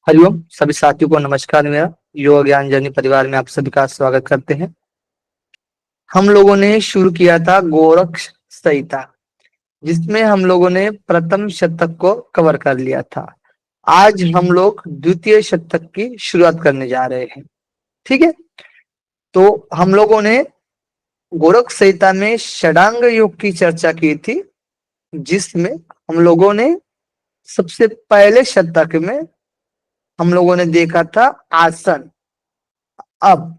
हरिओम सभी साथियों को नमस्कार। मेरा योग ज्ञान जर्नी परिवार में आप सभी का स्वागत करते हैं। हम लोगों ने शुरू किया था गोरख संहिता, जिसमें हम लोगों ने प्रथम शतक को कवर कर लिया था। आज हम लोग द्वितीय शतक की शुरुआत करने जा रहे हैं। ठीक है, तो हम लोगों ने गोरख संहिता में षडांग योग की चर्चा की थी, जिसमें हम लोगों ने सबसे पहले शतक में हम लोगों ने देखा था आसन। अब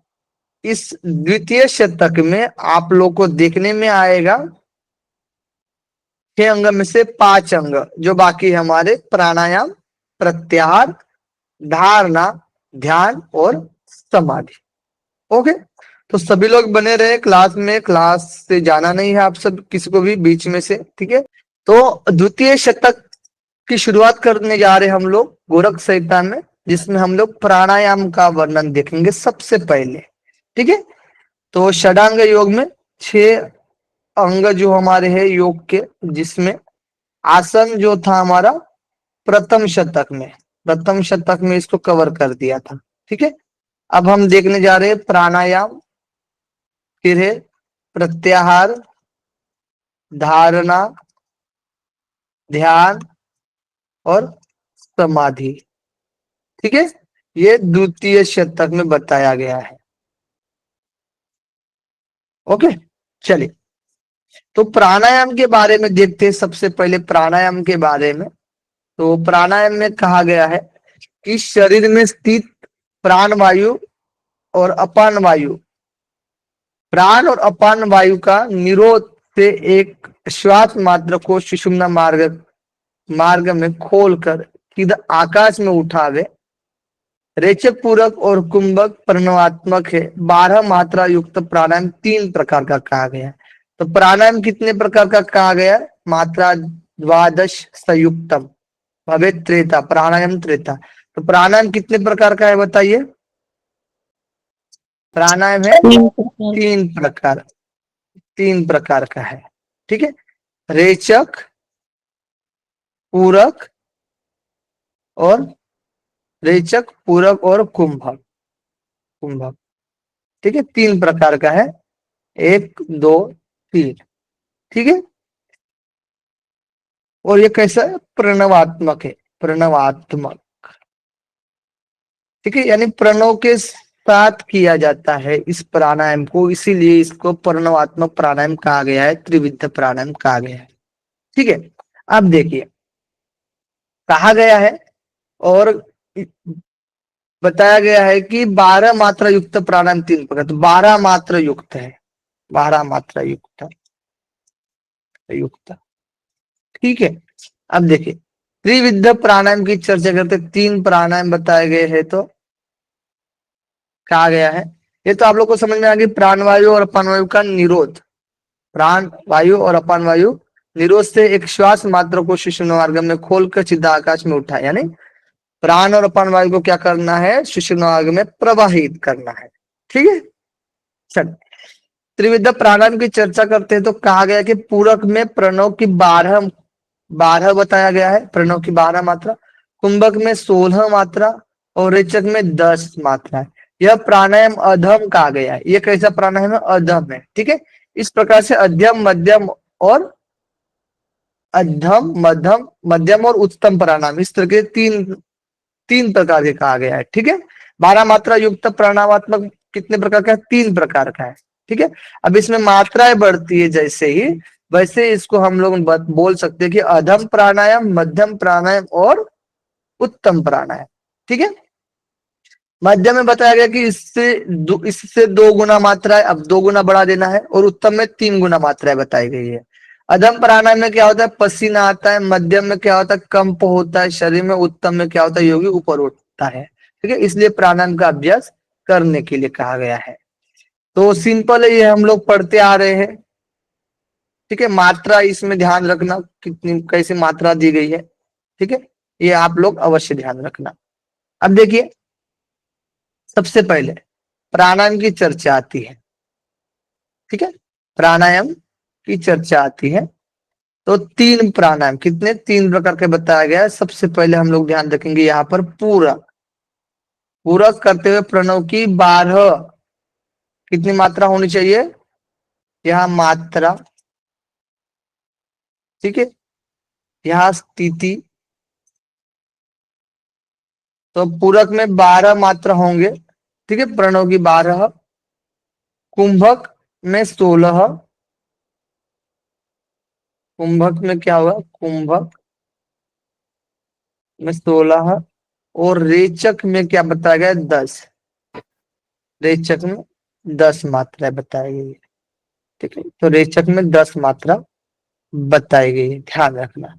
इस द्वितीय शतक में आप लोग को देखने में आएगा 6 अंग में से 5 अंग जो बाकी हमारे प्राणायाम, प्रत्याहार, धारणा, ध्यान और समाधि। ओके, तो सभी लोग बने रहे क्लास में। क्लास से जाना नहीं है आप सब किसी को भी बीच में से। ठीक है, तो द्वितीय शतक की शुरुआत करने जा रहे हैं हम लोग गोरख संहिता में, जिसमें हम लोग प्राणायाम का वर्णन देखेंगे सबसे पहले। ठीक है, तो षडांग योग में 6 अंग जो हमारे हैं योग के, जिसमें आसन जो था हमारा प्रथम शतक में इसको कवर कर दिया था। ठीक है, अब हम देखने जा रहे हैं प्राणायाम, फिर है प्रत्याहार, धारणा, ध्यान और समाधि। ठीक है, ये द्वितीय शतक में बताया गया है। ओके, चलिए तो प्राणायाम के बारे में देखते हैं। सबसे पहले प्राणायाम के बारे में, तो प्राणायाम में कहा गया है कि शरीर में स्थित प्राण वायु और अपान वायु, प्राण और अपान वायु का निरोध से एक श्वास मात्र को सुषुम्ना मार्ग में खोलकर सीधा आकाश में उठावे। रेचक पूरक और कुंभक प्रणवात्मक है। 12 मात्रा युक्त प्राणायाम 3 प्रकार का कहा गया है। तो प्राणायाम कितने प्रकार का कहा गया है? मात्रा द्वादश संयुक्तम भवे त्रेता, प्राणायाम त्रेता। तो प्राणायाम कितने प्रकार का है बताइए? प्राणायाम है 3 प्रकार, 3 प्रकार का है। ठीक है, रेचक, पूरक और रेचक, पूरक और कुंभक। कुंभक, ठीक है, 3 प्रकार का है। 1 2 3। ठीक है, और ये कैसा है? प्रणवात्मक है, प्रणवात्मक। ठीक है, यानी प्रणव के साथ किया जाता है इस प्राणायाम को, इसीलिए इसको प्रणवात्मक प्राणायाम कहा गया है, त्रिविध प्राणायाम कहा गया है। ठीक है, अब देखिए कहा गया है और बताया गया है कि 12 मात्रा युक्त प्राणायाम 3 प्रकार। तो 12 मात्रा युक्त है, 12 मात्रा युक्त। ठीक है, अब देखिए त्रिविध प्राणायाम की चर्चा करते, 3 प्राणायाम बताए गए हैं। तो कहा गया है, ये तो आप लोग को समझ में आ गई, प्राण वायु और अपान वायु का निरोध। प्राण वायु और अपान वायु निरोध से एक श्वास मात्र को सुषुम्ना मार्ग में खोलकर सीधा आकाश में उठा, यानी प्राण और अपान वायु को क्या करना है? सुषुम्ना मार्ग में प्रवाहित करना है। ठीक है, चल त्रिविध प्राणायाम की चर्चा करते हैं। तो कहा गया कि पूरक में प्रणव की 12 बताया गया है, प्रणव की 12 मात्रा, कुंभक में 16 मात्रा और रेचक में 10 मात्रा है। यह प्राणायाम अधम कहा गया है। ये कैसा प्राणायाम है? अधम है। ठीक है, इस प्रकार से अध्यम, मध्यम और अधम, मध्यम, मध्यम और उत्तम प्राणायाम, इस तरह के तीन प्रकार के कहा गया है। ठीक है, 12 मात्रा युक्त प्राणायामात्मक कितने प्रकार का है? 3 प्रकार का है। ठीक है, अब इसमें मात्राएं बढ़ती है जैसे ही, वैसे इसको हम लोग बोल सकते हैं कि अधम प्राणायाम, मध्यम प्राणायाम और उत्तम प्राणायाम। ठीक है, मध्यम में बताया गया कि इससे 2 गुना मात्रा है, अब 2 गुना बढ़ा देना है, और उत्तम में 3 गुना मात्रा है बताई गई है। अधम प्राणायाम में क्या होता है? पसीना आता है। मध्यम में क्या होता है? कंप होता है शरीर में। उत्तम में क्या होता है? योगी ऊपर उठता है। ठीक है, इसलिए प्राणायाम का अभ्यास करने के लिए कहा गया है। तो सिंपल है, ये हम लोग पढ़ते आ रहे हैं। ठीक है, मात्रा इसमें ध्यान रखना, कितनी कैसे मात्रा दी गई है। ठीक है, ये आप लोग अवश्य ध्यान रखना। अब देखिए सबसे पहले प्राणायाम की चर्चा आती है। ठीक है, प्राणायाम की चर्चा आती है। तो तीन प्राणायाम, कितने, तीन प्रकार के बताया गया है। सबसे पहले हम लोग ध्यान रखेंगे यहाँ पर पूरक। पूरक करते हुए प्रणव की 12 कितनी मात्रा होनी चाहिए, यहाँ मात्रा, ठीक है, यहाँ स्थिति। तो पूरक में 12 मात्रा होंगे, ठीक है, प्रणव की 12। कुंभक में 16। कुंभक में क्या हुआ, कुंभक में 16। और रेचक में क्या बताया गया, 10। रेचक में 10 मात्रा बताई गई है, ठीक है। तो रेचक में 10 मात्रा बताई गई है, ध्यान रखना,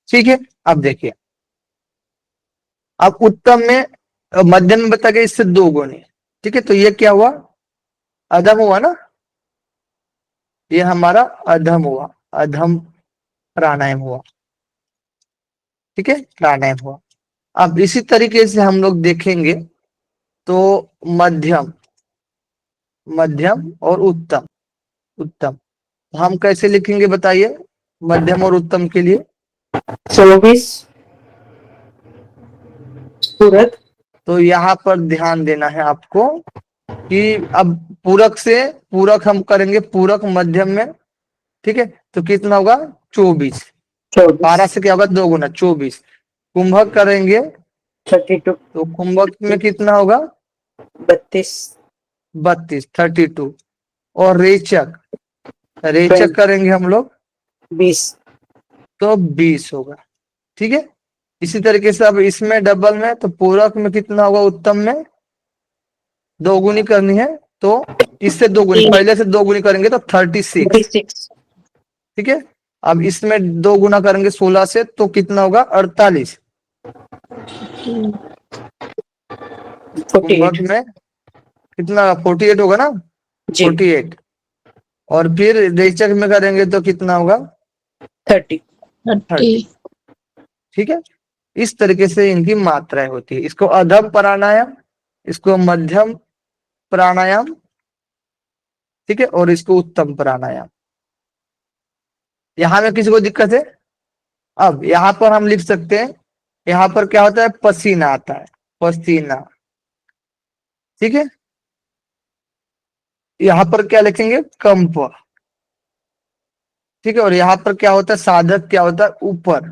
ठीक है। अब देखिए, अब उत्तम में, मध्यम में बताया गया इससे 2 गुने, ठीक है। तो ये क्या हुआ, अधम हुआ ना, ये हमारा अधम हुआ, अधम प्राणायाम हुआ, ठीक है, प्राणायाम हुआ। अब इसी तरीके से हम लोग देखेंगे तो मध्यम, मध्यम और उत्तम। उत्तम हम कैसे लिखेंगे बताइए, मध्यम और उत्तम के लिए। 24 पूरक। तो यहाँ पर ध्यान देना है आपको कि अब पूरक से, पूरक हम करेंगे पूरक मध्यम में, ठीक है। तो कितना होगा, 24। 12 से क्या होगा, 2 गुना, 24। कुंभक करेंगे 32 तो कुंभक में कितना होगा, 32 32। और रेचक, रेचक करेंगे हम लोग 20 तो 20 होगा, ठीक है। इसी तरीके से अब इसमें डबल में, तो पूरक में कितना होगा, उत्तम में 2 गुनी करनी है, तो इससे 2 गुनी, पहले से 2 गुनी करेंगे तो 36, 36 ठीक है। अब इसमें 2 गुना करेंगे 16 से, तो कितना होगा, 48। कुंभक 48 में कितना, 48 होगा ना, जी 48। और फिर रेचक में करेंगे तो कितना होगा, 30 30, ठीक है। इस तरीके से इनकी मात्राएं होती है। इसको अधम प्राणायाम, इसको मध्यम प्राणायाम, ठीक है, और इसको उत्तम प्राणायाम। यहां में किसी को दिक्कत है, अब यहाँ पर हम लिख सकते हैं, यहाँ पर क्या होता है, पसीना आता है, पसीना, ठीक है। यहाँ पर क्या लिखेंगे, कंप, ठीक है। और यहाँ पर क्या होता है, साधक क्या होता है, ऊपर,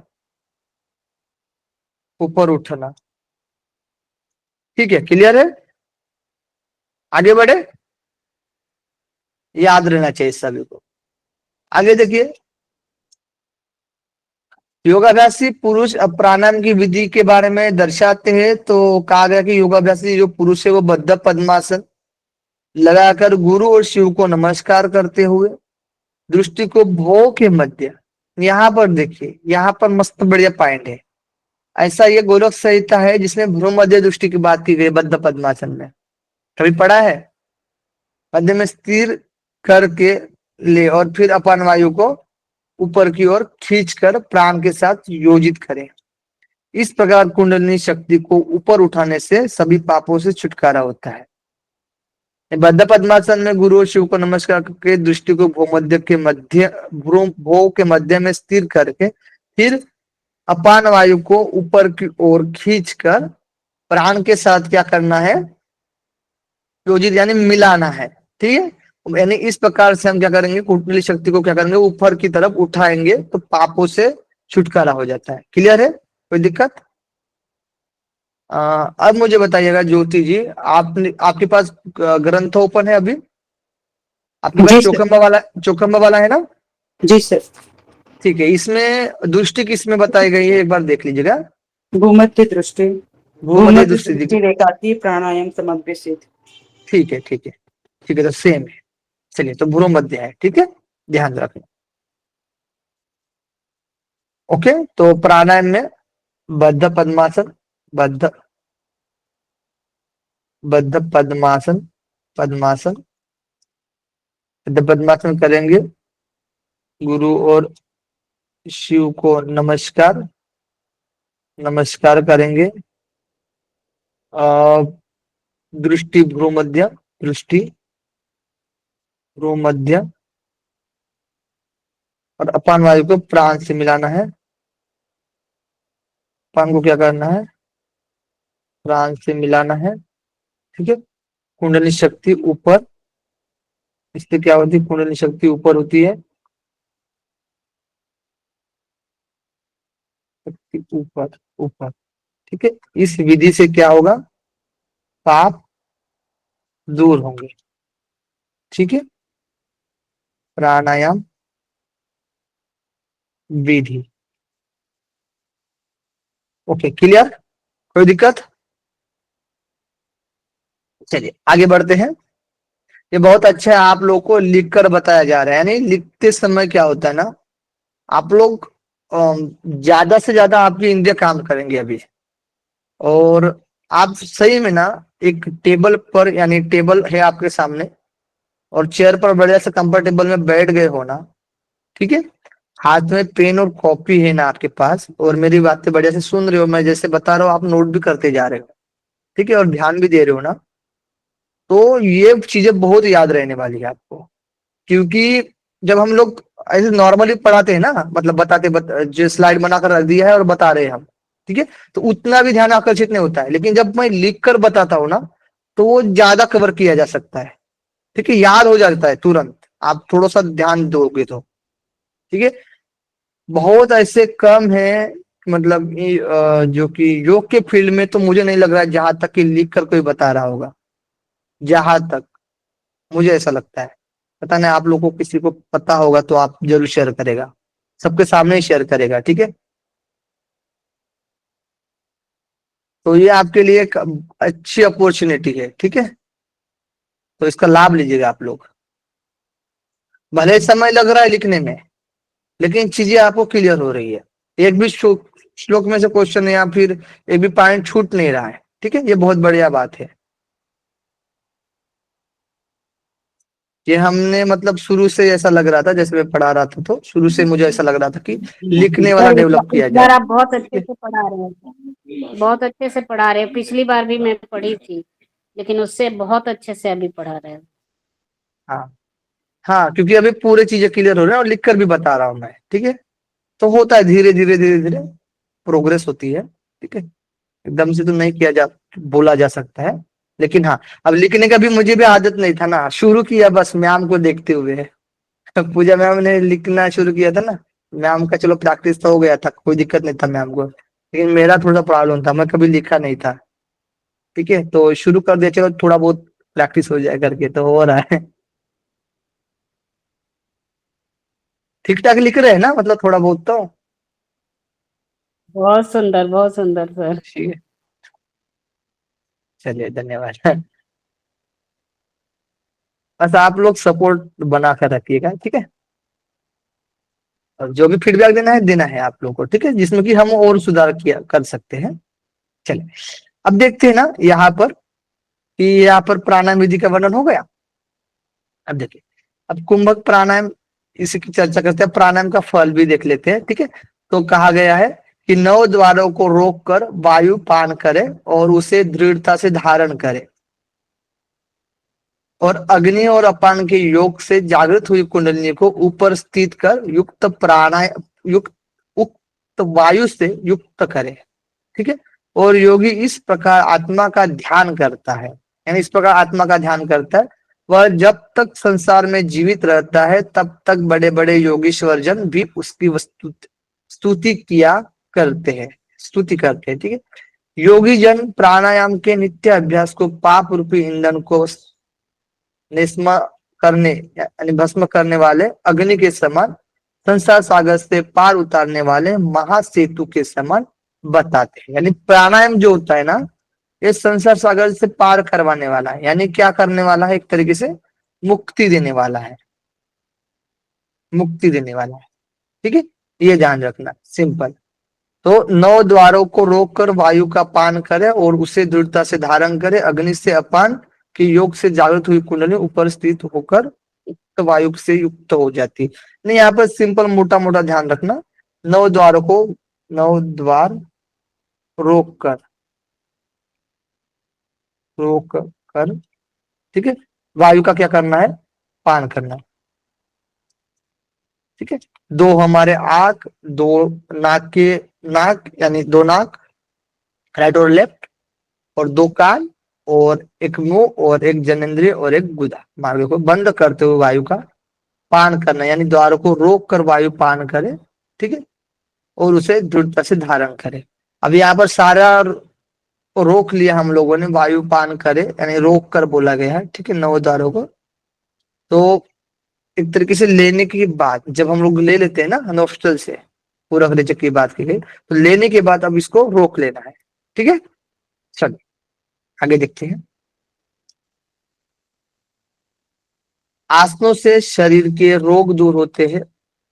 ऊपर उठना, ठीक है। क्लियर है, आगे बढ़े, याद रहना चाहिए सभी को। आगे देखिए, योगाभ्यासी पुरुष अब प्राणायाम की विधि के बारे में दर्शाते हैं। तो कहा गया कि योगाभ्यासी जो पुरुष है वो बद्ध पद्मासन लगाकर गुरु और शिव को नमस्कार करते हुए दृष्टि को भो के मध्य, यहाँ पर देखिए, यहाँ पर मस्त बढ़िया पॉइंट है। ऐसा ये गोलोक संहिता है जिसमें भ्रू मध्य दृष्टि की बात की गई बद्ध पद्मासन में, कभी पढ़ा है। मध्य में स्थिर करके ले और फिर अपान वायु को ऊपर की ओर खींचकर प्राण के साथ योजित करें। इस प्रकार कुंडलिनी शक्ति को ऊपर उठाने से सभी पापों से छुटकारा होता है। बद्ध पद्मासन में गुरु और शिव को नमस्कार करके दृष्टि को भूमध्य के मध्य, भो के मध्य में स्थिर करके फिर अपान वायु को ऊपर की ओर खींचकर प्राण के साथ क्या करना है, योजित यानी मिलाना है, ठीक है। यानी इस प्रकार से हम क्या करेंगे, कुंडली शक्ति को क्या करेंगे, ऊपर की तरफ उठाएंगे तो पापों से छुटकारा हो जाता है। क्लियर है, कोई दिक्कत। अब मुझे बताइएगा ज्योति जी, आपने, आपके पास ग्रंथ ओपन है अभी, आपके पास जी सर चौखंबा वाला, चौखंबा वाला है ना, जी सर ठीक है। इसमें दृष्टि किसमें बताई गई है, एक बार देख लीजिएगा। भूमध्य दृष्टि भूमध्य भूमध्य दृष्टि दृष्टि रेखाती प्राणायाम समग्र सिद्ध ठीक है, ठीक है, ठीक है, तो सेम है। चलिए, तो भ्रू मध्य है, ठीक है, ध्यान रखना। ओके, तो प्राणायाम में बद्ध पद्मासन, बद्ध, बद्ध पद्मासन, पद्मासन, बद्ध पद्मासन करेंगे, गुरु और शिव को नमस्कार, नमस्कार करेंगे। दृष्टि भ्रू मध्य, दृष्टि भ्रू मध्य, और अपान वायु को प्राण से मिलाना है। अपान को क्या करना है, प्राण से मिलाना है। ठीक है, कुंडली शक्ति ऊपर, इससे क्या होती है, कुंडली शक्ति ऊपर होती है, शक्ति ऊपर ऊपर। ठीक है, इस विधि से क्या होगा, पाप दूर होंगे। ठीक है, प्राणायाम विधि। ओके, क्लियर, कोई दिक्कत? चलिए आगे बढ़ते हैं। ये बहुत अच्छा है, आप लोग को लिख कर बताया जा रहा है, यानी लिखते समय क्या होता है ना, आप लोग ज्यादा से ज्यादा आपकी इंद्रिय काम करेंगे अभी। और आप सही में ना एक टेबल पर, यानी टेबल है आपके सामने और चेयर पर बढ़िया से कंफर्टेबल में बैठ गए हो ना। ठीक है, हाथ में पेन और कॉपी है ना आपके पास, और मेरी बातें बढ़िया से सुन रहे हो, मैं जैसे बता रहा हूँ आप नोट भी करते जा रहे हो। ठीक है, और ध्यान भी दे रहे हो ना, तो ये चीजें बहुत याद रहने वाली है आपको। क्योंकि जब हम लोग ऐसे नॉर्मली पढ़ाते हैं ना, मतलब जो स्लाइड बनाकर रख दिया है और बता रहे हैं हम, ठीक है, तो उतना भी ध्यान आकर्षित नहीं होता है। लेकिन जब मैं लिख कर बताता हूँ ना, तो वो ज्यादा कवर किया जा सकता है। ठीक है, याद हो जाता है तुरंत, आप थोड़ा सा ध्यान दोगे तो। ठीक है, बहुत ऐसे कम है, मतलब जो कि योग के फील्ड में तो मुझे नहीं लग रहा है जहां तक कि लिख कर कोई बता रहा होगा, जहां तक मुझे ऐसा लगता है। पता नहीं आप लोगों को किसी को पता होगा तो आप जरूर शेयर करेगा, सबके सामने ही शेयर करेगा। ठीक है, तो ये आपके लिए एक अच्छी अपॉर्चुनिटी है। ठीक है, तो इसका लाभ लीजिएगा आप लोग। भले ही समय लग रहा है लिखने में, लेकिन चीजें आपको क्लियर हो रही है। एक भी श्लोक में से क्वेश्चन या फिर एक भी पॉइंट छूट नहीं रहा है। ठीक है, ये बहुत बढ़िया बात है। ये हमने मतलब शुरू से ऐसा लग रहा था, जैसे मैं पढ़ा रहा था तो शुरू से मुझे ऐसा लग रहा था कि लिखने वाला सर डेवलप इस किया बार जाए। आप बहुत अच्छे से पढ़ा रहे हैं, बहुत अच्छे से पढ़ा रहे हैं। पिछली बार भी मैं पढ़ी थी, लेकिन उससे बहुत अच्छे से अभी पढ़ा रहे हैं। हाँ हाँ, क्योंकि अभी पूरे चीजें क्लियर हो रहे हैं और लिख कर भी बता रहा हूं मैं। ठीक है, तो होता है धीरे धीरे धीरे धीरे प्रोग्रेस होती है। ठीक है, एकदम से तो नहीं किया जा बोला जा सकता है। लेकिन हाँ, अब लिखने का भी मुझे भी आदत नहीं था ना, शुरू किया बस मैम को देखते हुए। पूजा मैम ने लिखना शुरू किया था ना, मैम का चलो प्रैक्टिस तो हो गया था, कोई दिक्कत नहीं था मैम को, लेकिन मेरा थोड़ा प्रॉब्लम था, मैं कभी लिखा नहीं था। ठीक है, तो शुरू कर दिया, चलो थोड़ा बहुत प्रैक्टिस हो जाए करके, तो हो रहा है। ठीक ठाक लिख रहे हैं ना, मतलब थोड़ा बहुत तो। बहुत सुंदर सर। ठीक है, चलिए धन्यवाद। बस आप लोग सपोर्ट बना कर रखिएगा। ठीक है, और जो भी फीडबैक देना है आप लोगों को। ठीक है, जिसमें कि हम और सुधार किया कर सकते हैं। चलिए, अब देखते हैं ना यहाँ पर कि यहाँ पर प्राणायाम विधि का वर्णन हो गया। अब देखिए, अब कुंभक प्राणायाम, इसी की चर्चा करते हैं, प्राणायाम का फल भी देख लेते हैं। ठीक है, तो कहा गया है कि 9 द्वारों को रोक कर वायु पान करे और उसे दृढ़ता से धारण करे, और अग्नि और अपान के योग से जागृत हुई कुंडलिनी को ऊपर स्थित कर युक्त प्राणायाम युक्त उक्त वायु से युक्त करे। ठीक है, और योगी इस प्रकार आत्मा का ध्यान करता है, यानी इस प्रकार आत्मा का ध्यान करता है। वह जब तक संसार में जीवित रहता है तब तक बड़े बड़े योगीश्वर जन भी उसकी वस्तु स्तुति किया करते हैं, स्तुति करते हैं। ठीक है, योगी जन प्राणायाम के नित्य अभ्यास को पाप रूपी ईंधन को निस्म करने, यानी भस्म करने वाले अग्नि के समान, संसार सागर से पार उतारने वाले महासेतु के समान बताते हैं। यानी प्राणायाम जो होता है ना, ये संसार सागर से पार करवाने वाला है, यानी क्या करने वाला है, एक तरीके से मुक्ति देने वाला है, मुक्ति देने वाला है। ठीक है, ये ध्यान रखना, सिंपल। तो 9 द्वारों को रोककर वायु का पान करे और उसे दृढ़ता से धारण करे, अग्नि से अपान के योग से जागृत हुई कुंडली ऊपर स्थित होकर उक्त वायु से युक्त हो जाती है। नहीं, यहाँ पर सिंपल मोटा मोटा ध्यान रखना, 9 द्वारों को, 9 द्वार रोक कर, रोक कर, ठीक है, वायु का क्या करना है, पान करना है। ठीक है। दो हमारे आंख, दो नाक यानी दो नाक, राइट और लेफ्ट, और दो कान, और एक मुंह, और एक जनेंद्रिय, और एक गुदा। मार्ग को बंद करते हुए वायु का पान करना, यानी द्वार को रोक कर वायु पान करे, ठीक है, और उसे दृढ़ता से धारण करे। अब यहाँ पर सारा रोक लिया हम लोगों ने, वायु पान करे यानी रोक कर बोला गया है, ठीक है, नौ द्वारों को। तो एक तरीके से लेने के बाद, जब हम लोग ले लेते हैं ना नोस्ट्रल से, पूरक रेचक की बात की गई, तो लेने के बाद अब इसको रोक लेना है, ठीक है। चलो आगे देखते हैं। आसनों से शरीर के रोग दूर होते हैं।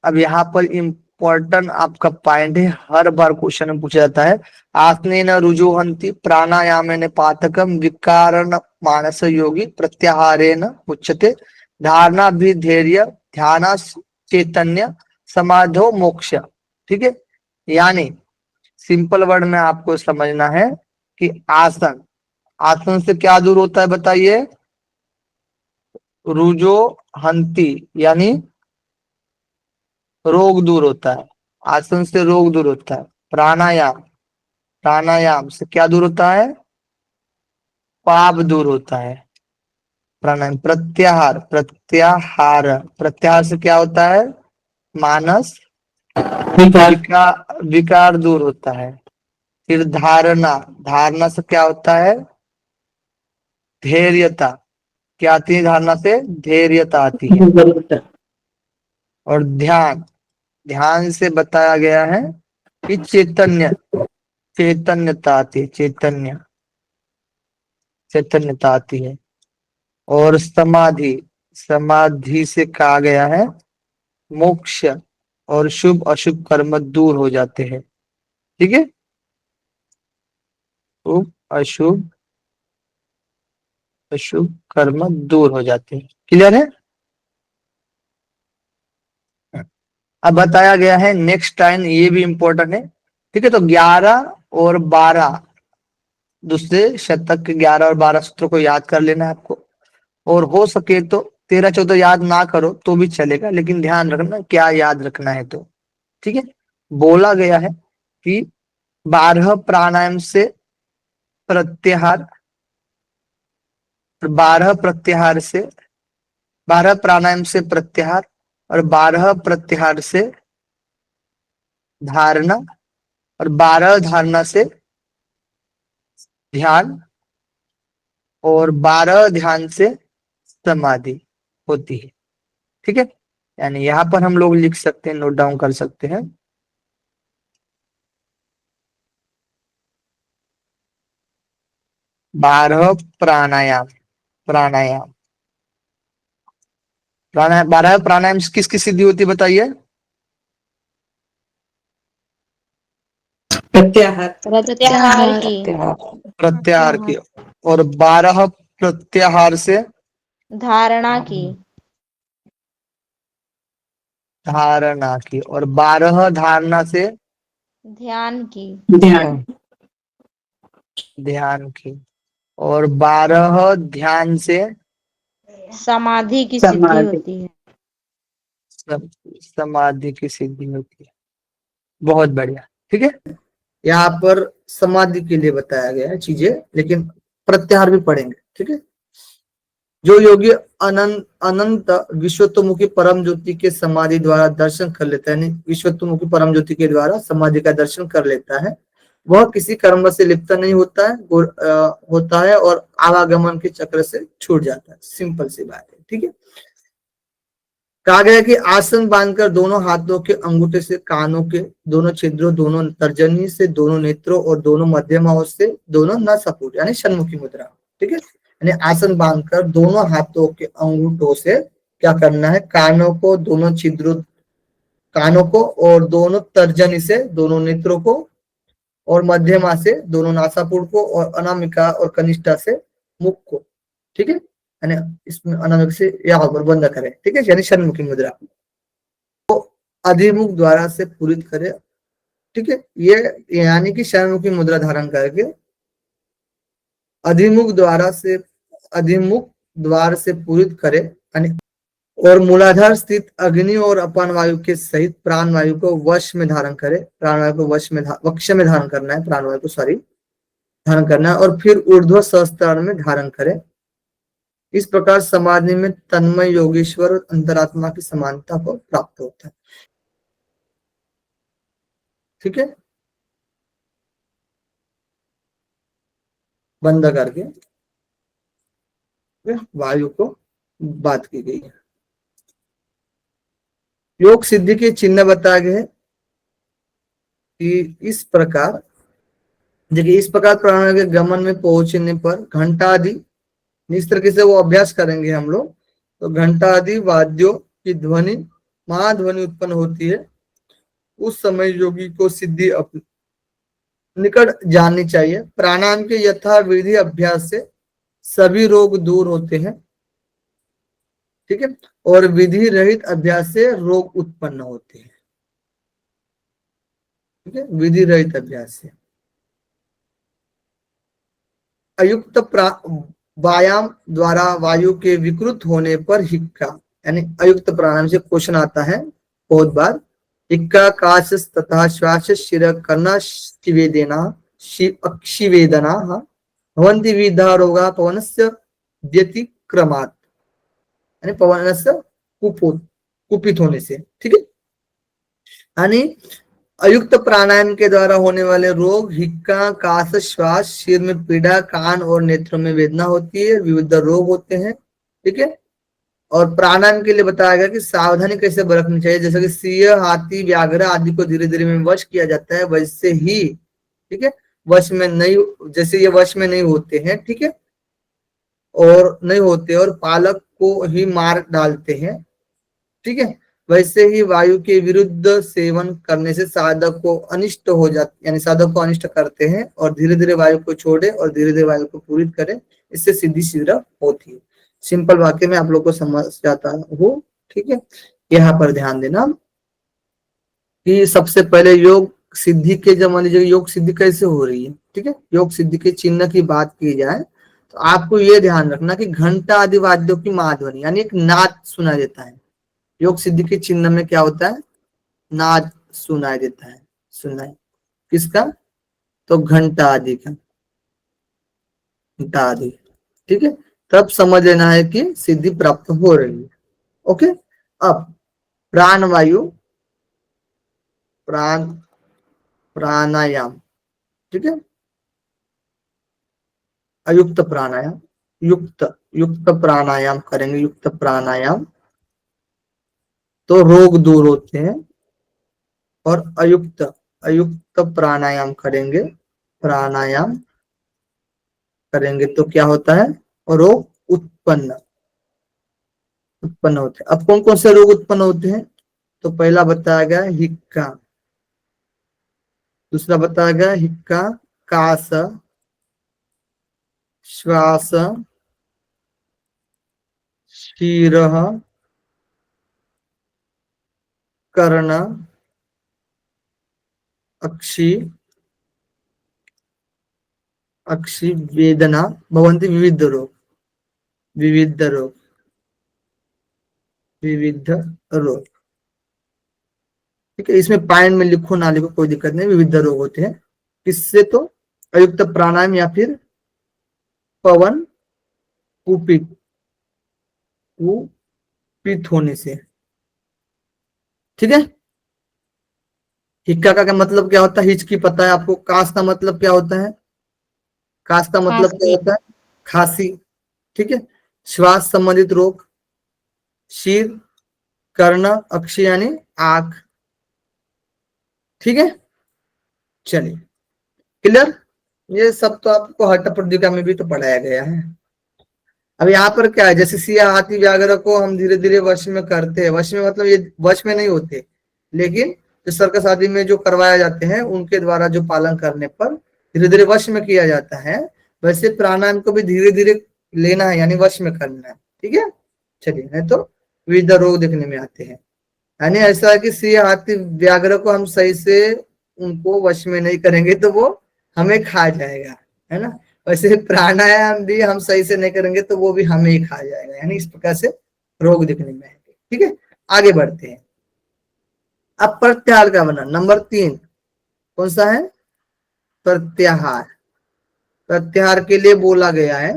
अब यहाँ पर इम्पोर्टेंट आपका पॉइंट है, हर बार क्वेश्चन में पूछा जाता है। आसनेन रुजुहन्ति प्राणायामेन पातकम विकारण मानस योगी प्रत्याहारेण उच्यते धारणा भी धैर्य ध्यान चैतन्य समाधो मोक्ष। ठीक है, यानी सिंपल वर्ड में आपको समझना है कि आसन, आसन से क्या दूर होता है बताइए? रुजो हंती यानी रोग दूर होता है, आसन से रोग दूर होता है। प्राणायाम, प्राणायाम से क्या दूर होता है? पाप दूर होता है प्राणायाम। प्रत्याहार, प्रत्याहार, प्रत्याहार से क्या होता है? मानस विकार दूर होता है। फिर धारणा, धारणा से क्या होता है? धैर्यता, क्या आती है धारणा से? धैर्यता आती है। और ध्यान, ध्यान से बताया गया है कि चैतन्य, चैतन्यता आती है, चैतन्य, चैतन्यता आती है। और समाधि, समाधि से कहा गया है मोक्ष, और शुभ अशुभ कर्म दूर हो जाते हैं। ठीक है, शुभ अशुभ, अशुभ कर्म दूर हो जाते हैं। क्लियर है? अब बताया गया है नेक्स्ट टाइम, ये भी इंपॉर्टेंट है। ठीक है, तो 11 और 12 दूसरे शतक के 11 और 12 सूत्रों को याद कर लेना है आपको। और हो सके तो 13-14 याद ना करो तो भी चलेगा, लेकिन ध्यान रखना क्या याद रखना है। तो ठीक है, बोला गया है कि 12 प्राणायाम से प्रत्याहार, 12 प्रत्याहार से, 12 प्राणायाम से प्रत्याहार, और 12 प्रत्याहार से धारणा, और 12 धारणा से ध्यान, और 12 ध्यान से समाधि होती है। ठीक है, यानी यहाँ पर हम लोग लिख सकते हैं, नोट डाउन कर सकते हैं। 12 प्राणायाम, प्राणायाम, प्राणायाम, 12 प्राणायाम किसकी सिद्धि होती है बताइए? प्रत्याहार, प्रत्याहार की। प्रत्याहार की। और 12 प्रत्याहार से धारणा की। धारणा की। और 12 धारणा से ध्यान की। ध्यान, ध्यान की। और 12 ध्यान से समाधि की सिद्धि समाधि, होती है। समाधि की सिद्धि होती है। बहुत बढ़िया। ठीक है, यहाँ पर समाधि के लिए बताया गया है चीजें, लेकिन प्रत्याहार भी पढ़ेंगे। ठीक है, जो योगी अनंत अनंत विश्वत्वमुखी परम ज्योति के समाधि द्वारा दर्शन कर लेता है, यानी विश्वत्वमुखी परम ज्योति के द्वारा समाधि का दर्शन कर लेता है, वह किसी कर्म से लिप्त नहीं होता है, होता है और आवागमन के चक्र से छूट जाता है। सिंपल सी बात है। ठीक है, कहा गया कि आसन बांधकर दोनों हाथों के अंगूठे से कानों के दोनों छिद्रों, दोनों तर्जनी से, दोनों नेत्रों और दोनों मध्यमाओं से दोनों नासापुट यानी षण्मुखी मुद्रा। ठीक है, यानी आसन बांधकर दोनों हाथों के अंगूठों से क्या करना है? कानों को, दोनों छिद्रों, कानों को, और दोनों तर्जनी से दोनों नेत्रों को, और मध्यमा से दोनों नासापुट को, और अनामिका और कनिष्ठा से मुख को। ठीक है, यानी इसमें अनामिक से यहाँ पर बंद करें। ठीक है, यानी षण्मुखी मुद्रा को अधिमुख द्वारा से पूरित करे। ठीक है, ये यानी कि षण्मुखी मुद्रा धारण करके अधिमुख द्वारा से, अधिमुख द्वार से पूरित करे, यानी और मूलाधार स्थित अग्नि और अपान वायु के सहित प्राण वायु को वश में धारण करे, प्राण वायु को वक्ष में धारण करना है, प्राण वायु को सॉरी धारण करना है, और फिर ऊर्ध्व सहस्त्रार में धारण करे। इस प्रकार समाधि में तन्मय योगेश्वर और अंतरात्मा की समानता को प्राप्त होता है। ठीक है, बंद करके वायु को बात की गई है। योग सिद्धि के चिन्ह बताए गए कि इस प्रकार देखिए, इस प्रकार प्राणायाम के गमन में पहुंचने पर घंटा आदि, इस तरीके से वो अभ्यास करेंगे हम लोग, तो घंटा आदि वाद्यों की ध्वनि महाध्वनि उत्पन्न होती है। उस समय योगी को सिद्धि निकट जाननी चाहिए। प्राणायाम के यथा विधि अभ्यास से सभी रोग दूर होते हैं। ठीक है, और विधि रहित अभ्यास से रोग उत्पन्न होते हैं। ठीक है, विधि रहित अभ्यास से। अयुक्त व्यायाम द्वारा वायु के विकृत होने पर हिक्का, यानी अयुक्त प्राणायाम से क्वेश्चन आता है बहुत बार, हिक्का काश तथा श्वास शिर करना शिवेदना अक्षिवेदना भवन्ति विविधा रोगा पवनस्य व्यतिक्रमात्, यानी पवनस्य कुपित होने से। ठीक है, यानी अयुक्त प्राणायाम के द्वारा होने वाले रोग हिक्का काश श्वास सिर में पीड़ा कान और नेत्रों में वेदना होती है, विविध रोग होते हैं। ठीक है, और प्राणायाम के लिए बताया गया कि सावधानी कैसे बरतनी चाहिए, जैसे कि सिंह हाथी व्याघ्र आदि को धीरे धीरे में वश किया जाता है, वैसे ही ठीक है वश में नहीं, जैसे ये वश में नहीं होते हैं, ठीक है, और नहीं होते और पालक को ही मार डालते हैं। ठीक है, वैसे ही वायु के विरुद्ध सेवन करने से साधक को अनिष्ट हो जाते, यानी साधक को अनिष्ट करते हैं, और धीरे धीरे वायु को छोड़े और धीरे धीरे वायु को पूरित करे, इससे सिद्धि शीघ्र होती है। सिंपल वाक्य में आप लोग को समझ जाता हो। ठीक है, यहाँ पर ध्यान देना कि सबसे पहले योग सिद्धि के, जब मान लीजिए योग सिद्धि कैसे हो रही है, ठीक है, योग सिद्धि के चिन्ह की बात की जाए तो आपको ये ध्यान रखना कि घंटा आदि वाद्यों की महाध्वनि, यानी एक नाद सुनाई देता है। योग सिद्धि के चिन्ह में क्या होता है, नाद सुनाई देता है। सुनाई किसका, तो घंटा आदि का, घंटा आदि। ठीक है, तब समझ लेना है कि सिद्धि प्राप्त हो रही है। ओके, अब प्राण वायु प्राणायाम, ठीक है, अयुक्त प्राणायाम, युक्त प्राणायाम करेंगे, युक्त प्राणायाम तो रोग दूर होते हैं, और अयुक्त प्राणायाम करेंगे, प्राणायाम करेंगे तो क्या होता है, रोग उत्पन्न होते हैं। अब कौन कौन से रोग उत्पन्न होते हैं, तो पहला बताया गया हिक्का, दूसरा बताया गया हिक्का काश श्वास शीर कर्ण अक्षि वेदना भवन्ति विविध रोग, विविध रोग, विविध रोग। ठीक है, इसमें पॉइंट में लिखो ना लिखो कोई दिक्कत नहीं, विविध रोग होते हैं। किससे, तो अयुक्त प्राणायाम या फिर पवन कुपित होने से। ठीक है, हिक्का का मतलब क्या होता है, हिचकी पता है आपको। काश का मतलब क्या होता है, काश का मतलब क्या होता है, खांसी। ठीक है, श्वास संबंधित रोग, शीर कर्ण अक्षि यानी आंख। ठीक है, चलिए क्लियर। ये सब तो आपको हठ प्रतियोगिता में भी तो पढ़ाया गया है। अब यहाँ पर क्या है, जैसे सिंह हाथी व्याघ्र को हम धीरे धीरे वश में करते हैं, वश में मतलब ये वश में नहीं होते, लेकिन जो सर्कस आदि में जो करवाया जाते हैं उनके द्वारा जो पालन करने पर धीरे धीरे वश में किया जाता है, वैसे प्राणायाम को भी धीरे धीरे लेना है, यानी वश में करना है। ठीक है, चलिए, नहीं तो विविध रोग देखने में आते हैं। यानी ऐसा है कि सिंह हाथी व्याघ्र को हम सही से उनको वश में नहीं करेंगे तो वो हमें खा जाएगा, है ना। वैसे प्राणायाम भी हम सही से नहीं करेंगे तो वो भी हमें ही खा जाएगा, यानी इस प्रकार से रोग दिखने में आएंगे। ठीक है, आगे बढ़ते हैं। अब प्रत्याहार का बना नंबर 3 कौन सा है? प्रत्याहार। प्रत्याहार के लिए बोला गया है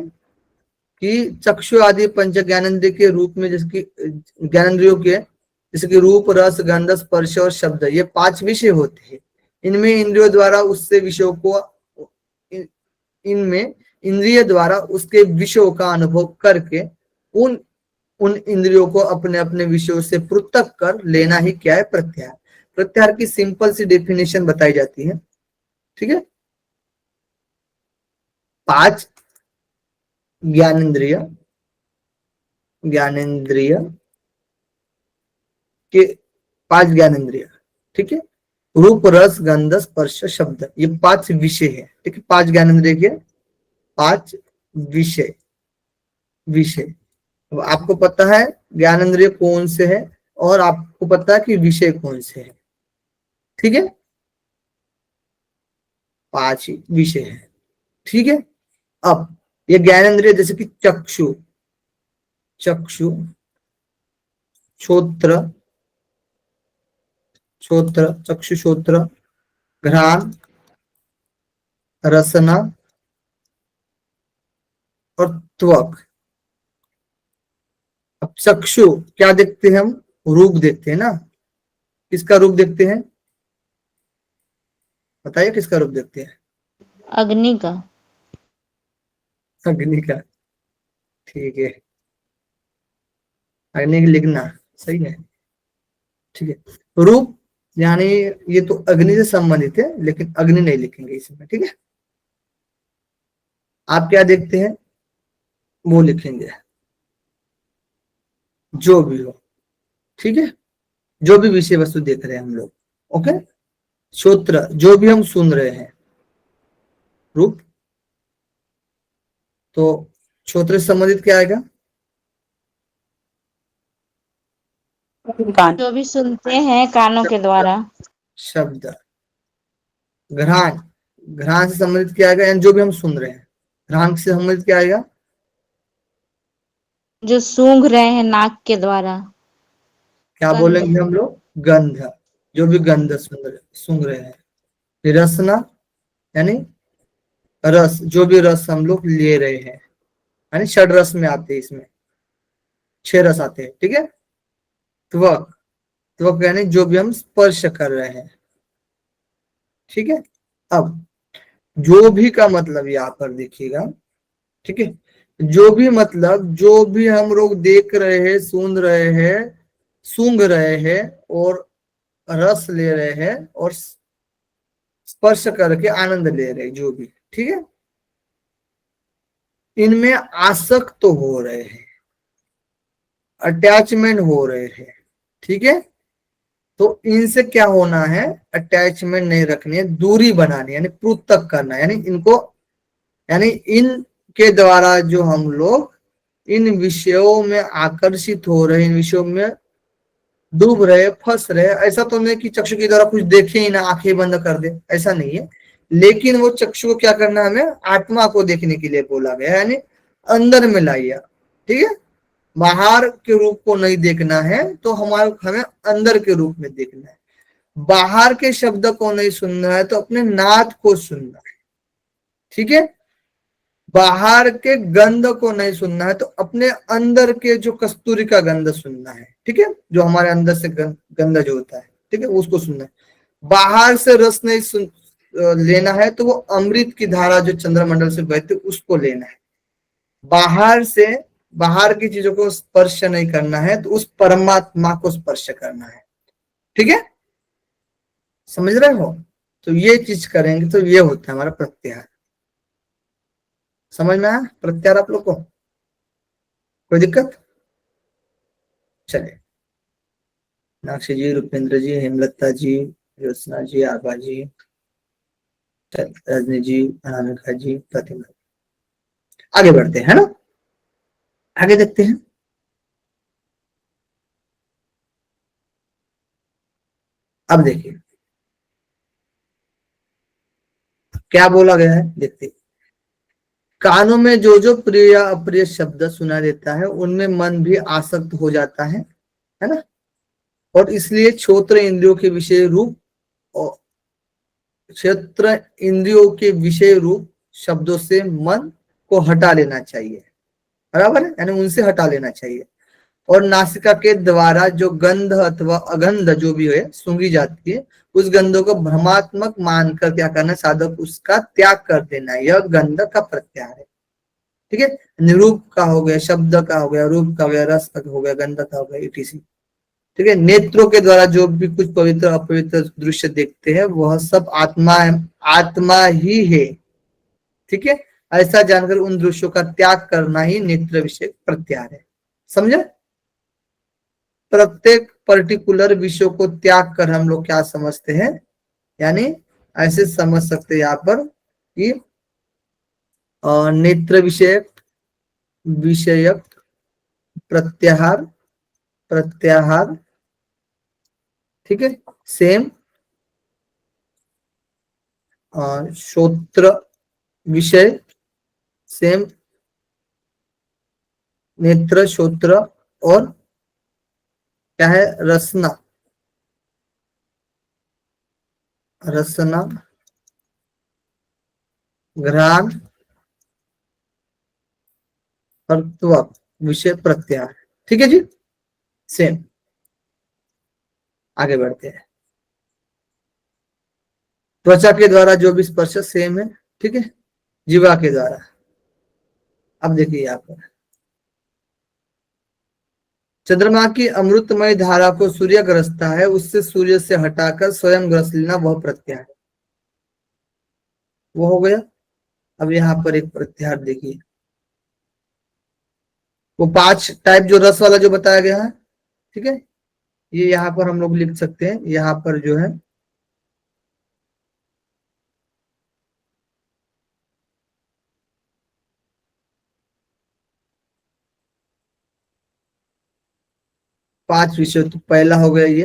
कि चक्षु आदि पंच ज्ञानेंद्रिय के रूप में, जिसकी ज्ञानेंद्रियों के जैसे कि रूप, रस, गंध, स्पर्श और शब्द, ये 5 विषय होते हैं। इनमें इंद्रियों द्वारा उससे विषयों को इनमें इंद्रिय द्वारा उसके विषयों का अनुभव करके उन उन इंद्रियों को अपने अपने विषयों से पृथक कर लेना ही क्या है? प्रत्याहार। प्रत्याहार की सिंपल सी डेफिनेशन बताई जाती है। ठीक है, 5 ज्ञानेंद्रिय ज्ञानेंद्रिय के 5 ज्ञानेंद्रिय, ठीक है, रूप, रस, गंध, स्पर्श, शब्द, ये 5 विषय है। ठीक है, 5 ज्ञानेंद्रिय के 5 विषय विषय अब आपको पता है ज्ञानेंद्रिय कौन से है और आपको पता है कि विषय कौन से है। ठीक है, 5 विषय है। ठीक है, अब ये ज्ञानेंद्रिय जैसे कि चक्षु, चक्षु, श्रोत्र, श्रोत्र, चक्षु श्रोत्र, घ्राण, रसना और त्वक। अब चक्षु क्या देखते हैं हम? रूप देखते हैं ना। किसका रूप देखते हैं? बताइए किसका रूप देखते हैं? अग्नि का। अग्नि का। ठीक है, अग्नि का लिखना सही है। ठीक है, रूप यानी ये तो अग्नि से संबंधित है, लेकिन अग्नि नहीं लिखेंगे इसमें। ठीक है, आप क्या देखते हैं वो लिखेंगे, जो भी हो। ठीक है, जो भी विषय वस्तु देख रहे हैं हम लोग। ओके, श्रोत्र जो भी हम सुन रहे हैं, रूप तो श्रोत्र से संबंधित क्या आएगा? कान। जो भी सुनते हैं कानों के द्वारा। शब्द। घ्राण, घ्राण से संबंधित क्या आएगा? यानी जो भी हम सुन रहे हैं। घ्राण से संबंधित क्या आएगा? जो सूंघ रहे हैं नाक के द्वारा। क्या गंध। बोलेंगे हम लोग? गंध, जो भी गंध सूंघ रहे हैं। फिर रसना यानी रस, जो भी रस हम लोग ले रहे हैं, यानी षड रस में आते हैं, इसमें 6 रस आते हैं। ठीक है, त्वक, त्वक यानी जो भी हम स्पर्श कर रहे हैं। ठीक है, अब जो भी का मतलब यहाँ पर देखिएगा। ठीक है, जो भी मतलब जो भी हम लोग देख रहे हैं, सुन रहे हैं, सूंघ रहे हैं और रस ले रहे हैं और स्पर्श करके आनंद ले रहे हैं, जो भी। ठीक है, इनमें आसक्त तो हो रहे हैं, अटैचमेंट हो रहे हैं। ठीक है, तो इनसे क्या होना है? अटैचमेंट नहीं रखनी है, दूरी बनानी है, यानी पृथक करना है। यानी इनको, यानी इनके द्वारा जो हम लोग इन विषयों में आकर्षित हो रहे, इन विषयों में डूब रहे, फंस रहे। ऐसा तो नहीं कि चक्षु के द्वारा कुछ देखे ही ना, आंखें बंद कर दे, ऐसा नहीं है। लेकिन वो चक्षु को क्या करना है? हमें आत्मा को देखने के लिए बोला गया, यानी अंदर में लाइए। ठीक है, बाहर के रूप को नहीं देखना है, तो हमें अंदर के रूप में देखना है। बाहर के शब्द को नहीं सुनना है, तो अपने नाद को सुनना है। ठीक है, बाहर के गंध को नहीं सुनना है, तो अपने अंदर के जो कस्तूरी का गंध सुनना है। ठीक है, जो हमारे अंदर से गंध जो होता है, ठीक है, उसको सुनना है। बाहर से रस नहीं लेना है, तो वो अमृत की धारा जो चंद्रमंडल से बहती है उसको लेना है। बाहर से, बाहर की चीजों को स्पर्श नहीं करना है, तो उस परमात्मा को स्पर्श करना है। ठीक है, समझ रहे हो? तो ये चीज करेंगे तो ये होता है हमारा प्रत्याहार। समझ में आया प्रत्याहार आप लोग को? कोई दिक्कत? चलिए, मीनाक्षी जी, रुपेंद्र जी, हेमलता जी, ज्योत्सना जी, आभा जी, रजनी जी, अनामिका जी, प्रतिमा। आगे बढ़ते हैं ना, आगे देखते हैं। अब देखिए क्या बोला गया है, देखते हैं। कानों में जो जो प्रिय अप्रिय शब्द सुना देता है, उनमें मन भी आसक्त हो जाता है। है ना। और इसलिए क्षेत्र इंद्रियों के विषय रूप और क्षेत्र इंद्रियों के विषय रूप शब्दों से मन को हटा लेना चाहिए, बराबर है, यानी उनसे हटा लेना चाहिए। और नासिका के द्वारा जो गंध अथवा अगंध जो भी है सूंघी जाती है, उस गंधों को भ्रमात्मक मानकर क्या करना, साधक उसका त्याग कर देना, यह गंध का प्रत्याहार है। ठीक है, निरूप का हो गया, शब्द का हो गया, रूप का हो गया, रस का हो गया, गंध का हो गया, इटीसी। ठीक है, नेत्रों के द्वारा जो भी कुछ पवित्र अपवित्र दृश्य देखते हैं वह सब आत्मा आत्मा ही है। ठीक है, ऐसा जानकर उन दृश्यों का त्याग करना ही नेत्र विषय प्रत्याहार है। समझे? प्रत्येक पर्टिकुलर विषयों को त्याग कर हम लोग क्या समझते हैं, यानी ऐसे समझ सकते हैं यहाँ पर कि नेत्र विषयक प्रत्याहार प्रत्याहार, ठीक है, सेम श्रोत्र विषय सेम, नेत्र श्रोत्र और क्या है, रसना रसना घ्राण और त्वक विषय प्रत्याहार। ठीक है जी, सेम। आगे बढ़ते हैं। त्वचा के द्वारा जो भी स्पर्श सेम है, ठीक है, जीवा के द्वारा। अब देखिए यहाँ पर चंद्रमा की अमृतमय धारा को सूर्य ग्रसता है, उससे सूर्य से हटाकर स्वयं ग्रस लेना वह प्रत्याहार है। वो हो गया। अब यहाँ पर एक प्रत्याहार देखिए, वो 5 टाइप जो रस वाला जो बताया गया है, ठीक है, ये यहाँ पर हम लोग लिख सकते हैं। यहाँ पर जो है पांच विषय, तो पहला हो गया ये।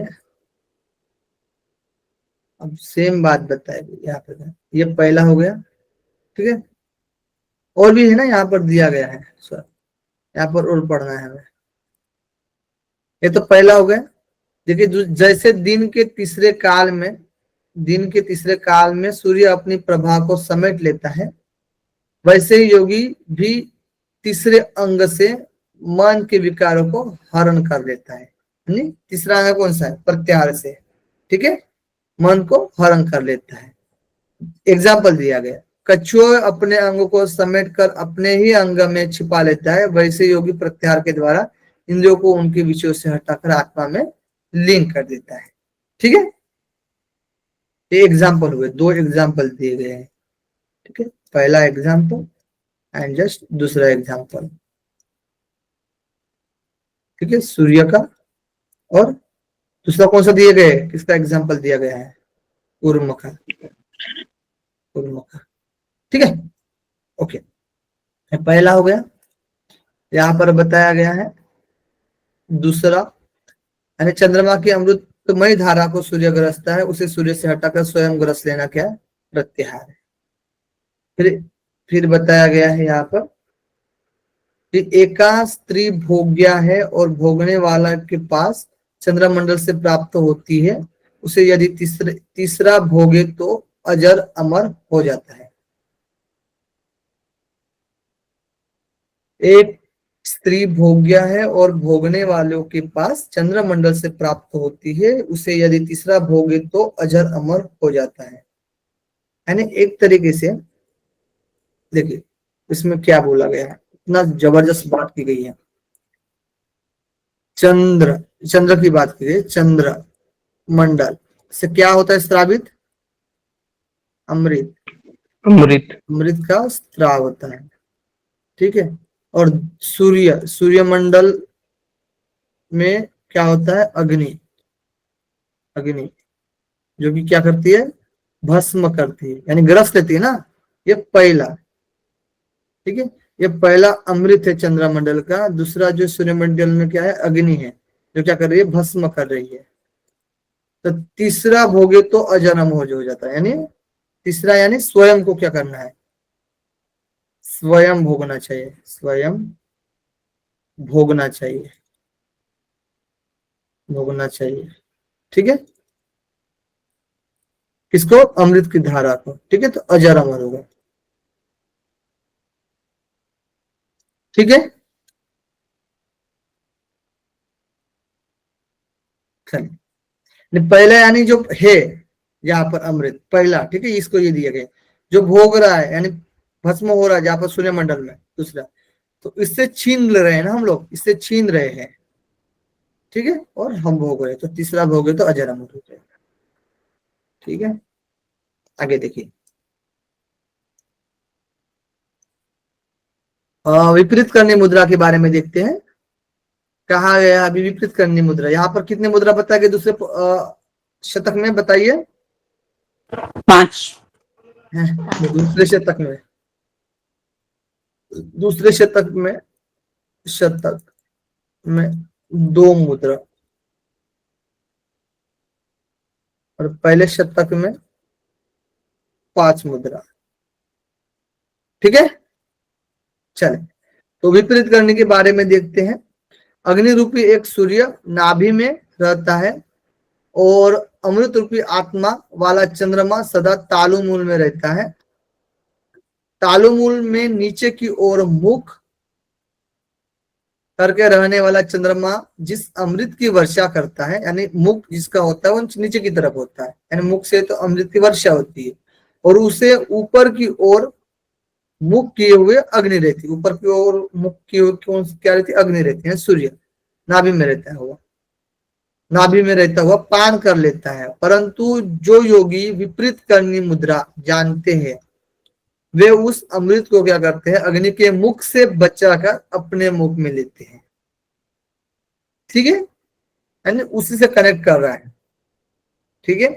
अब सेम बात बताएगी यहाँ पर, ये पहला हो गया, ठीक है। और भी है ना, यहाँ पर दिया गया है सर, यहाँ पर और पढ़ना है हमें। ये तो पहला हो गया। देखिए, जैसे दिन के तीसरे काल में सूर्य अपनी प्रभा को समेट लेता है, वैसे ही योगी भी तीसरे अंग से मन के विकारों को हरण कर लेता है। तीसरा अंग कौन सा है? प्रत्याहार से, ठीक है, मन को हरण कर लेता है। एग्जाम्पल दिया गया, कछुआ अपने अंग को समेट कर अपने ही अंग में छिपा लेता है, वैसे योगी प्रत्याहार के द्वारा इंद्रियों को उनके विषयों से हटाकर आत्मा में लिंक कर देता है। ठीक है, ये एग्जाम्पल हुए, 2 एग्जाम्पल दिए गए हैं। ठीक है, पहला एग्जाम्पल एंड जस्ट दूसरा एग्जाम्पल। ठीक है, सूर्य का, और दूसरा कौन सा दिए गए, किसका एग्जाम्पल दिया गया है? कूर्म का। ठीक है, ओके, पहला हो गया। यहाँ पर बताया गया है दूसरा, यानी चंद्रमा की अमृतमय धारा को सूर्य ग्रसता है, उसे सूर्य से हटाकर स्वयं ग्रस लेना क्या है? प्रत्याहार है। फिर बताया गया है यहाँ पर कि एका स्त्री भोग्या है और भोगने वाला के पास चंद्रमंडल से प्राप्त होती है, उसे यदि तीसरा भोगे तो अजर अमर हो जाता है। एक स्त्री भोग्या है और भोगने वालों के पास चंद्रमंडल से प्राप्त होती है, उसे यदि तीसरा भोगे तो अजर अमर हो जाता है। यानी एक तरीके से देखिए इसमें क्या बोला गया है, इतना जबरदस्त बात की गई है। चंद्र की बात की गई, चंद्र मंडल से क्या होता है स्रावित? अमृत का स्राव होता है। ठीक है, और सूर्यमंडल में क्या होता है? अग्नि जो कि क्या करती है? भस्म करती है, यानी ग्रस लेती है ना। ये पहला, ठीक है, ये पहला अमृत है चंद्रमंडल का। दूसरा जो सूर्यमंडल में क्या है? अग्नि है, जो क्या कर रही है? भस्म कर रही है। तो तीसरा भोगे तो अजन्म हो जाता है, यानी तीसरा यानी स्वयं को क्या करना है? स्वयं भोगना चाहिए, स्वयं भोगना चाहिए। भोगना चाहिए। ठीक है, किसको? अमृत की धारा को। ठीक है, तो अजर अमर होगा। ठीक है, चलिए पहले यानी जो है यहाँ पर अमृत पहला, ठीक है, इसको ये दिया गया जो भोग रहा है यानी भस्म हो रहा है जहाँ पर सूर्यमंडल में, दूसरा तो इससे छीन ले रहे हैं ना हम लोग, इससे छीन रहे हैं। ठीक है, और हम भोग रहे हैं, तो तीसरा भोग है तो अजर अमर हो जाएगा। ठीक है, आगे देखिए विपरीत करनी मुद्रा के बारे में देखते हैं। कहा गया अभी विपरीत करनी मुद्रा, यहाँ पर कितने मुद्रा बताया गया दूसरे शतक में? बताइए। 5। दूसरे शतक में, दूसरे शतक में 2 मुद्रा और पहले शतक में 5 मुद्रा। ठीक है, चले तो विपरीत करने के बारे में देखते हैं। अग्नि रूपी एक सूर्य नाभि में रहता है और अमृत रूपी आत्मा वाला चंद्रमा सदा तालु मूल में रहता है। तालु मूल में नीचे की ओर मुख करके रहने वाला चंद्रमा जिस अमृत की वर्षा करता है, यानी मुख जिसका होता है वो नीचे की तरफ होता है, यानी मुख से तो अमृत की वर्षा होती है, और उसे ऊपर की ओर मुख किए हुए अग्नि रहती है। ऊपर की ओर मुख किए हुए क्या रहती है? अग्नि रहती है। सूर्य नाभि में रहता है, हुआ नाभि में रहता हुआ पान कर लेता है। परंतु जो योगी विपरीत करनी मुद्रा जानते हैं वे उस अमृत को क्या करते हैं? अग्नि के मुख से बचाकर अपने मुख में लेते हैं। ठीक है, यानी उसी से कनेक्ट कर रहा है। ठीक है,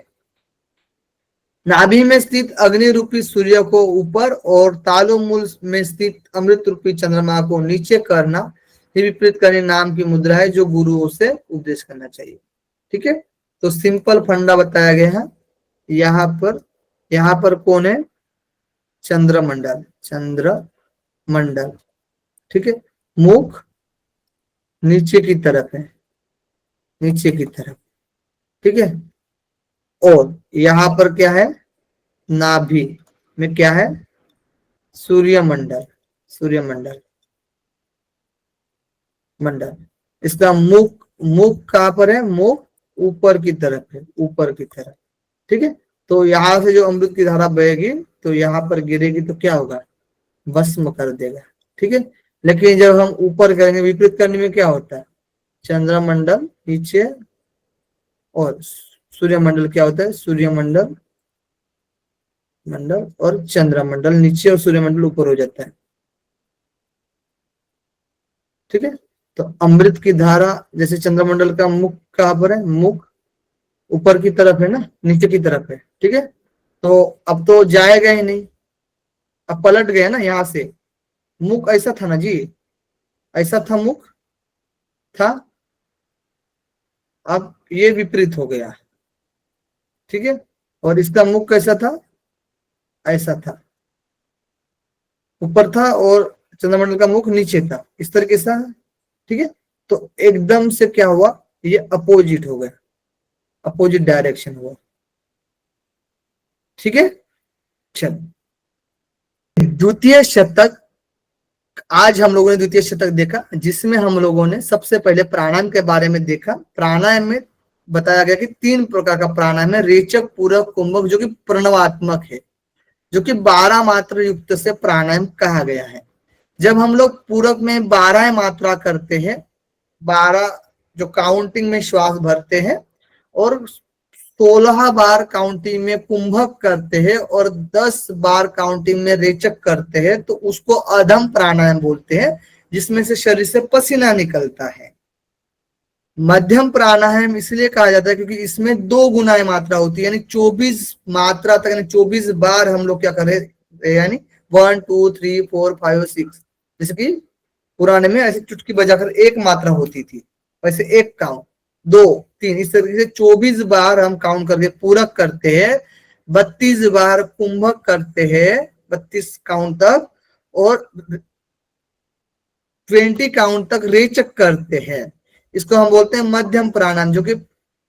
नाभि में स्थित अग्नि रूपी सूर्य को ऊपर और तालु मूल में स्थित अमृत रूपी चंद्रमा को नीचे करना ही विपरीत करनी नाम की मुद्रा है जो गुरुओं से उपदेश करना चाहिए। ठीक है, तो सिंपल फंडा बताया गया है। यहाँ पर कौन है? चंद्रमंडल, चंद्रमंडल। ठीक है, मुख नीचे की तरफ है, नीचे की तरफ। ठीक है, और यहाँ पर क्या है? नाभि में क्या है? सूर्यमंडल, सूर्यमंडल मंडल। इसका मुख कहाँ पर है? मुख ऊपर की तरफ है, ऊपर की तरफ। ठीक है, तो यहाँ से जो अमृत की धारा बहेगी तो यहाँ पर गिरेगी तो क्या होगा? भस्म कर देगा। ठीक है, लेकिन जब हम ऊपर करेंगे विपरीत करने में क्या होता है? चंद्रमंडल नीचे और सूर्यमंडल क्या होता है? सूर्यमंडल मंडल और चंद्रमंडल नीचे और सूर्यमंडल ऊपर हो जाता है। ठीक है, तो अमृत की धारा जैसे चंद्रमंडल का मुख कहाँ पर है? मुख ऊपर की तरफ है ना, नीचे की तरफ है। ठीक है, तो अब तो जाएगा ही नहीं, अब पलट गया ना। यहाँ से मुख ऐसा था ना जी, ऐसा था, मुख था, अब ये विपरीत हो गया। ठीक है, और इसका मुख कैसा था? ऐसा था, ऊपर था, और चंद्रमंडल का मुख नीचे था, इस तरीके से। ठीक है, तो एकदम से क्या हुआ? ये अपोजिट हो गया, अपोजिट डायरेक्शन हुआ। ठीक है, चल द्वितीय शतक। आज हम लोगों ने द्वितीय शतक देखा जिसमें हम लोगों ने सबसे पहले प्राणायाम के बारे में देखा। प्राणायाम में बताया गया कि 3 प्रकार का प्राणायाम है, रेचक, पूरक, कुंभक, जो कि प्रणवात्मक है, जो कि 12 मात्रा युक्त से प्राणायाम कहा गया है। जब हम लोग पूरक में 12 मात्रा करते हैं, 12 जो काउंटिंग में श्वास भरते हैं, और 16 बार काउंटिंग में कुंभक करते हैं, और 10 बार काउंटिंग में रेचक करते हैं, तो उसको अधम प्राणायाम बोलते हैं, जिसमें से शरीर से पसीना निकलता है। मध्यम प्राणायाम इसलिए कहा जाता है क्योंकि इसमें 2 गुना मात्रा होती है, यानी 24 मात्रा तक, यानी 24 बार हम लोग क्या कर रहे, यानी 1 2 3 4 5 6, जैसे कि पुराने में ऐसे चुटकी बजाकर 1 मात्रा होती थी, वैसे 1 काउंट, 2 3, इस तरीके से 24 बार हम काउंट करके पूरक करते हैं, 32 बार कुंभक करते हैं, 32 काउंट तक, और 20 काउंट तक रेचक करते हैं। इसको हम बोलते हैं मध्यम प्राणायाम, जो कि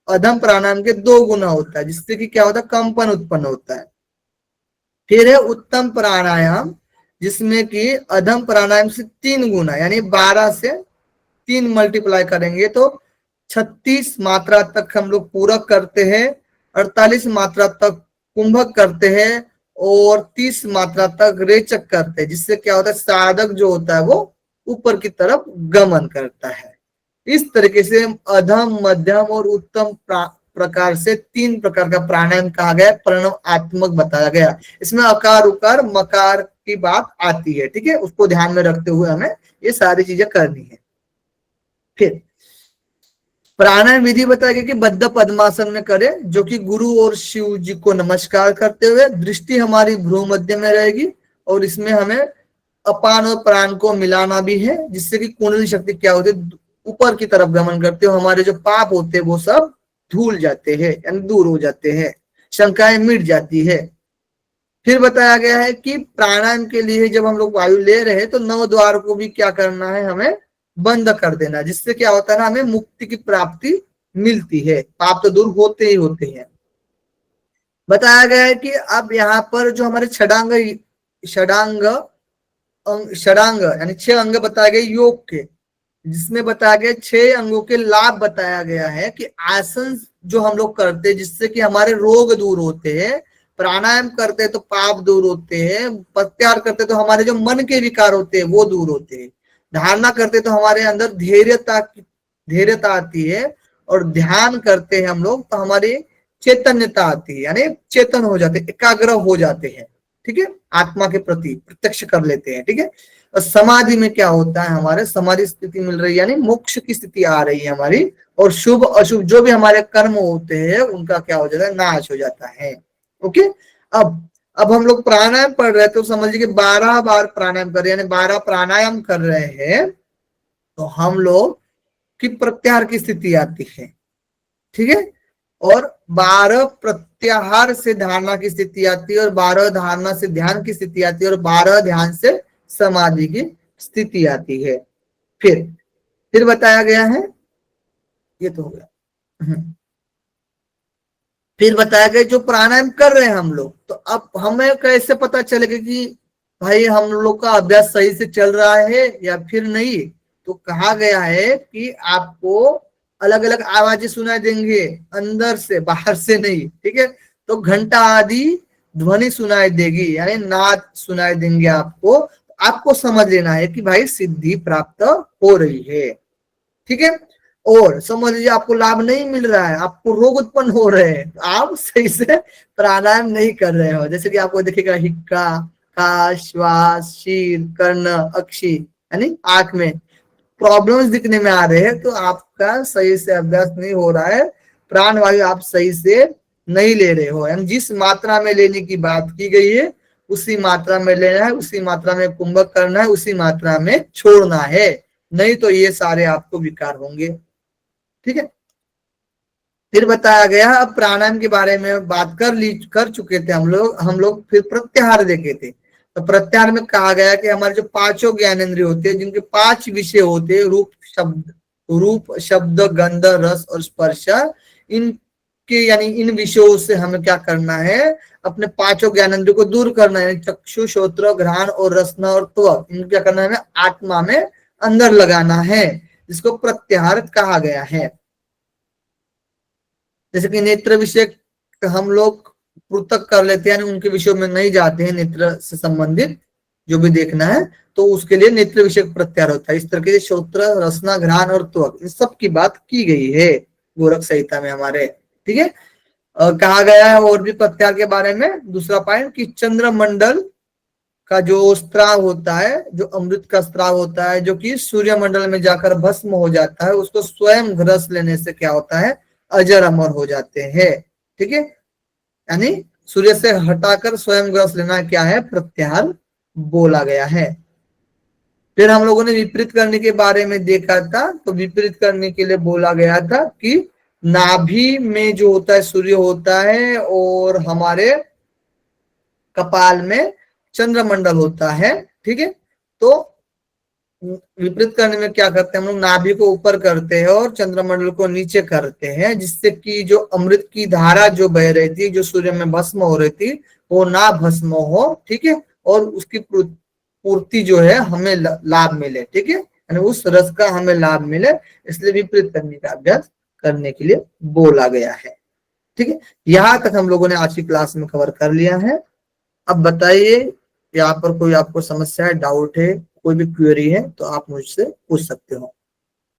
अधम प्राणायाम के 2 गुना होता है, जिससे कि क्या होता है, कंपन उत्पन्न होता है। फिर है उत्तम प्राणायाम, जिसमें कि अधम प्राणायाम से 3 गुना, यानी 12 से 3 मल्टीप्लाई करेंगे तो 36 मात्रा तक हम लोग पूरक करते हैं, 48 मात्रा तक कुंभक करते हैं और 30 मात्रा तक रेचक करते हैं, जिससे क्या होता है, साधक जो होता है वो ऊपर की तरफ गमन करता है। इस तरीके से अधम, मध्यम और उत्तम प्रकार से 3 प्रकार का प्राणायाम कहा गया, प्रणवात्मक बताया गया। इसमें अकार, उकार, मकार की बात आती है, ठीक है, उसको ध्यान में रखते हुए हमें ये सारी चीजें करनी है। फिर प्राणायाम विधि बताया गया कि बद्ध पद्मासन में करें, जो कि गुरु और शिव जी को नमस्कार करते हुए, दृष्टि हमारी भ्रू मध्य में रहेगी और इसमें हमें अपान और प्राण को मिलाना भी है, जिससे कि कुंडली शक्ति क्या होती है, ऊपर की तरफ गमन करते हो, हमारे जो पाप होते हैं वो सब धूल जाते हैं, यानी दूर हो जाते हैं, शंकाएं मिट जाती है। फिर बताया गया है कि प्राणायाम के लिए जब हम लोग वायु ले रहे हैं तो 9 द्वार को भी क्या करना है, हमें बंद कर देना, जिससे क्या होता है ना, हमें मुक्ति की प्राप्ति मिलती है, पाप तो दूर होते ही होते हैं। बताया गया है कि अब यहाँ पर जो हमारे षडांग षडांग यानी 6 अंग बताए गए योग के, जिसमें बताया गया 6 अंगों के लाभ बताया गया है कि आसन जो हम लोग करते हैं जिससे कि हमारे रोग दूर होते हैं, प्राणायाम करते हैं तो पाप दूर होते हैं, प्रत्याहार करते तो हमारे जो मन के विकार होते हैं वो दूर होते हैं, धारणा करते तो हमारे अंदर धैर्यता आती है, और ध्यान करते हैं हम लोग तो हमारी चैतन्यता आती है, यानी चेतन हो जाते हैं, एकाग्र हो जाते हैं, ठीक है, आत्मा के प्रति प्रत्यक्ष कर लेते हैं, ठीक है। और समाधि में क्या होता है, हमारे समाधि स्थिति मिल रही है, यानी मोक्ष की स्थिति आ रही है हमारी, और शुभ अशुभ जो भी हमारे कर्म होते हैं उनका क्या हो जाता है, नाश हो जाता है। ओके, अब हम लोग प्राणायाम पढ़ रहे हैं तो समझिए कि 12 बार प्राणायाम कर रहे हैं, यानी 12 प्राणायाम कर रहे हैं तो हम लोग की प्रत्याहार की स्थिति आती है, ठीक है, और 12 प्रत्याहार से धारणा की स्थिति आती है, और 12 धारणा से ध्यान की स्थिति आती है, और 12 ध्यान से समाधि की स्थिति आती है। फिर बताया गया है, ये तो हो गया। फिर बताया गया जो प्राणायाम कर रहे हैं हम लोग, तो अब हमें कैसे पता चलेगा कि भाई हम लोग का अभ्यास सही से चल रहा है या फिर नहीं, तो कहा गया है कि आपको अलग अलग आवाजें सुनाई देंगे, अंदर से बाहर से नहीं, ठीक है, तो घंटा आदि ध्वनि सुनाई देगी, यानी नाद सुनाई देंगे आपको समझ लेना है कि भाई सिद्धि प्राप्त हो रही है, ठीक है। और समझ लीजिए आपको लाभ नहीं मिल रहा है, आपको रोग उत्पन्न हो रहे हैं, आप सही से प्राणायाम नहीं कर रहे हो, जैसे कि आपको दिखेगा हिक्का, काश, श्वास, शीर, कर्ण, अक्षी, यानी आंख में प्रॉब्लम्स दिखने में आ रहे हैं, तो आपका सही से अभ्यास नहीं हो रहा है, प्राण वायु आप सही से नहीं ले रहे हो, यानी जिस मात्रा में लेने की बात की गई है उसी मात्रा में लेना है, उसी मात्रा में कुंभक करना है, उसी मात्रा में छोड़ना है, नहीं तो ये सारे आपको विकार होंगे, ठीक है। फिर बताया गया, अब प्राणायाम के बारे में बात कर चुके थे हम लोग फिर प्रत्याहार देखे थे, तो प्रत्याहार में कहा गया कि हमारे जो 5 ज्ञानेंद्रिय होते हैं, जिनके 5 विषय होते हैं, रूप शब्द गंध रस और स्पर्श, इनके यानी इन विषयों से हमें क्या करना है, अपने 5 ज्ञानेंद्रियों को दूर करना है, चक्षु, श्रोत्र, घ्राण और रसना और त्वक, इनको क्या करना है, हमें आत्मा में अंदर लगाना है, जिसको प्रत्याहार कहा गया है। जैसे कि नेत्र विषय हम लोग पृथक कर लेते हैं, यानी उनके विषयों में नहीं जाते हैं, नेत्र से संबंधित जो भी देखना है तो उसके लिए नेत्र विषय प्रत्याहार होता है। इस तरह से श्रोत्र, रसना, घ्राण और त्वक, इन सब की बात की गई है गोरख संहिता में हमारे, ठीक है। कहा गया है और भी प्रत्याहार के बारे में, दूसरा पॉइंट कि चंद्रमंडल का जो स्त्राव होता है, जो अमृत का स्त्राव होता है, जो कि सूर्यमंडल में जाकर भस्म हो जाता है, उसको स्वयं घरस लेने से क्या होता है, अजर अमर हो जाते हैं, ठीक है, यानी सूर्य से हटाकर स्वयं ग्रस लेना क्या है, प्रत्याहार बोला गया है। फिर हम लोगों ने विपरीत करने के बारे में देखा था, तो विपरीत करने के लिए बोला गया था कि नाभि में जो होता है सूर्य होता है और हमारे कपाल में चंद्रमंडल होता है, ठीक है, तो विपरीत करने में क्या करते हैं हम लोग, नाभि को ऊपर करते हैं और चंद्रमंडल को नीचे करते हैं, जिससे कि जो अमृत की धारा जो बह रही थी, जो सूर्य में भस्म हो रही थी, वो ना भस्म हो, ठीक है, और उसकी पूर्ति जो है हमें लाभ मिले, ठीक है, यानी उस रस का हमें लाभ मिले, इसलिए विपरीत करने का अभ्यास करने के लिए बोला गया है। ठीक है, यहां तक हम लोगों ने आज की क्लास में कवर कर लिया है। अब बताइए यहाँ पर कोई आपको समस्या है, डाउट है, कोई भी क्वेरी है तो आप मुझसे पूछ सकते हो।